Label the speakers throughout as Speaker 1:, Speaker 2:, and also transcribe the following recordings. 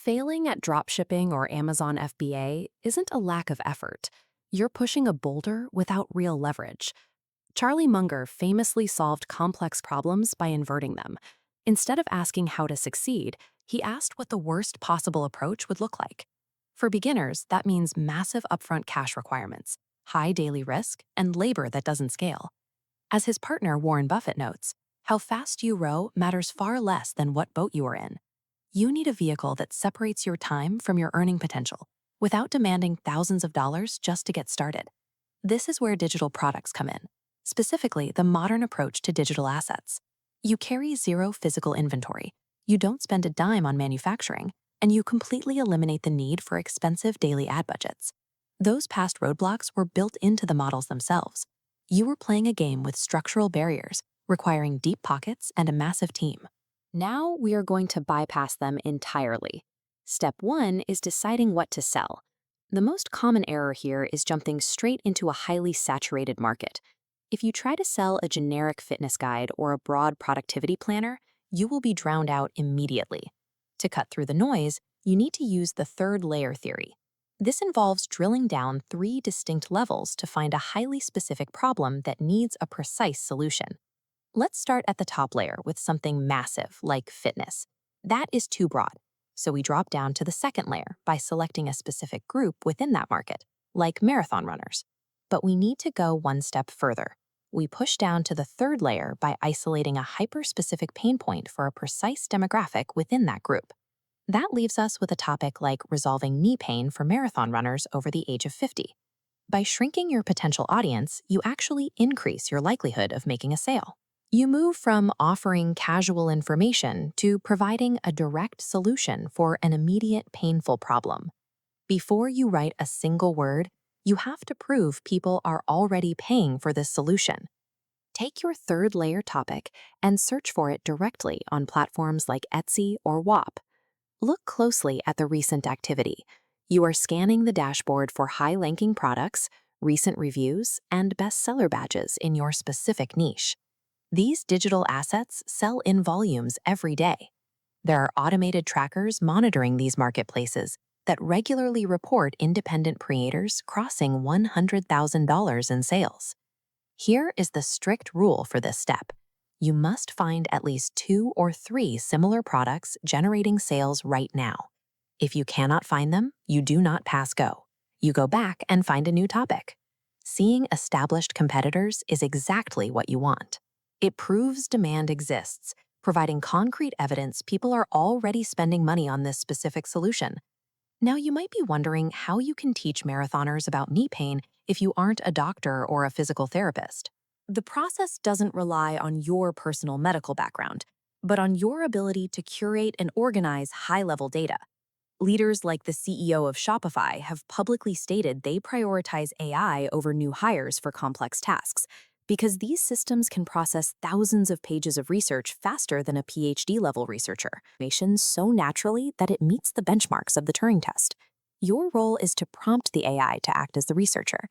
Speaker 1: Failing at dropshipping or Amazon FBA isn't a lack of effort. You're pushing a boulder without real leverage. Charlie Munger famously solved complex problems by inverting them. Instead of asking how to succeed, he asked what the worst possible approach would look like. For beginners, that means massive upfront cash requirements, high daily risk, and labor that doesn't scale. As his partner Warren Buffett notes, how fast you row matters far less than what boat you are in. You need a vehicle that separates your time from your earning potential without demanding thousands of dollars just to get started. This is where digital products come in, specifically the modern approach to digital assets. You carry zero physical inventory, you don't spend a dime on manufacturing, and you completely eliminate the need for expensive daily ad budgets. Those past roadblocks were built into the models themselves. You were playing a game with structural barriers, requiring deep pockets and a massive team. Now we are going to bypass them entirely. Step 1 is deciding what to sell. The most common error here is jumping straight into a highly saturated market. If you try to sell a generic fitness guide or a broad productivity planner, you will be drowned out immediately. To cut through the noise, you need to use the third layer theory. This involves drilling down 3 distinct levels to find a highly specific problem that needs a precise solution. Let's start at the top layer with something massive like fitness. That is too broad, so we drop down to the second layer by selecting a specific group within that market, like marathon runners. But we need to go one step further. We push down to the third layer by isolating a hyper-specific pain point for a precise demographic within that group. That leaves us with a topic like resolving knee pain for marathon runners over the age of 50. By shrinking your potential audience, you actually increase your likelihood of making a sale. You move from offering casual information to providing a direct solution for an immediate painful problem. Before you write a single word, you have to prove people are already paying for this solution. Take your third layer topic and search for it directly on platforms like Etsy or WAP. Look closely at the recent activity. You are scanning the dashboard for high-ranking products, recent reviews, and bestseller badges in your specific niche. These digital assets sell in volumes every day. There are automated trackers monitoring these marketplaces that regularly report independent creators crossing $100,000 in sales. Here is the strict rule for this step. You must find at least 2 or 3 similar products generating sales right now. If you cannot find them, you do not pass go. You go back and find a new topic. Seeing established competitors is exactly what you want. It proves demand exists, providing concrete evidence people are already spending money on this specific solution. Now, you might be wondering how you can teach marathoners about knee pain if you aren't a doctor or a physical therapist. The process doesn't rely on your personal medical background, but on your ability to curate and organize high-level data. Leaders like the CEO of Shopify have publicly stated they prioritize AI over new hires for complex tasks, because these systems can process thousands of pages of research faster than a PhD-level researcher, information so naturally that it meets the benchmarks of the Turing test. Your role is to prompt the AI to act as the researcher.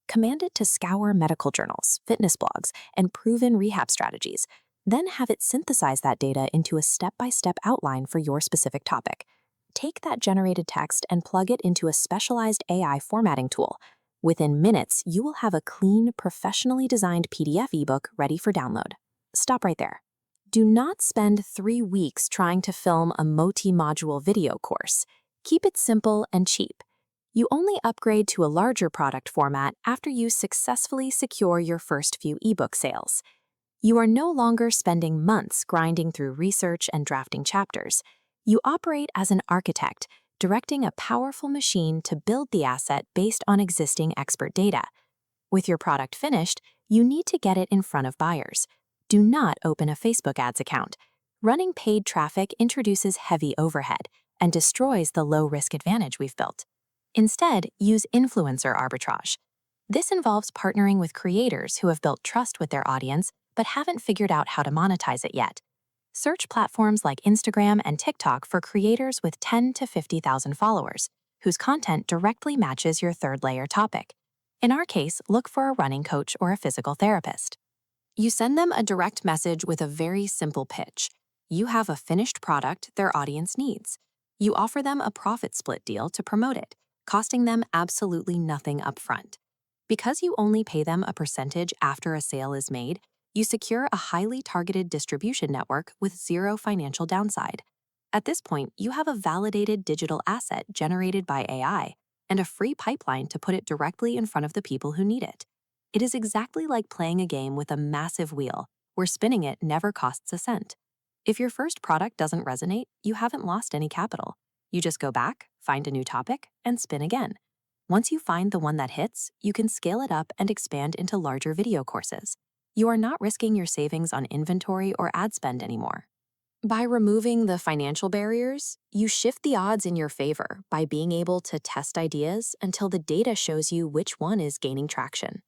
Speaker 1: Command it to scour medical journals, fitness blogs, and proven rehab strategies. Then have it synthesize that data into a step-by-step outline for your specific topic. Take that generated text and plug it into a specialized AI formatting tool. Within minutes, you will have a clean, professionally designed PDF ebook ready for download. Stop right there. Do not spend 3 weeks trying to film a multi-module video course. Keep it simple and cheap. You only upgrade to a larger product format after you successfully secure your first few ebook sales. You are no longer spending months grinding through research and drafting chapters. You operate as an architect, directing a powerful machine to build the asset based on existing expert data. With your product finished, you need to get it in front of buyers. Do not open a Facebook ads account. Running paid traffic introduces heavy overhead and destroys the low-risk advantage we've built. Instead, use influencer arbitrage. This involves partnering with creators who have built trust with their audience but haven't figured out how to monetize it yet. Search platforms like Instagram and TikTok for creators with 10 to 50,000 followers, whose content directly matches your third layer topic. In our case, look for a running coach or a physical therapist. You send them a direct message with a very simple pitch. You have a finished product their audience needs. You offer them a profit split deal to promote it, costing them absolutely nothing upfront. Because you only pay them a percentage after a sale is made, you secure a highly targeted distribution network with zero financial downside. At this point, you have a validated digital asset generated by AI and a free pipeline to put it directly in front of the people who need it. It is exactly like playing a game with a massive wheel, where spinning it never costs a cent. If your first product doesn't resonate, you haven't lost any capital. You just go back, find a new topic, and spin again. Once you find the one that hits, you can scale it up and expand into larger video courses. You are not risking your savings on inventory or ad spend anymore. By removing the financial barriers, you shift the odds in your favor by being able to test ideas until the data shows you which one is gaining traction.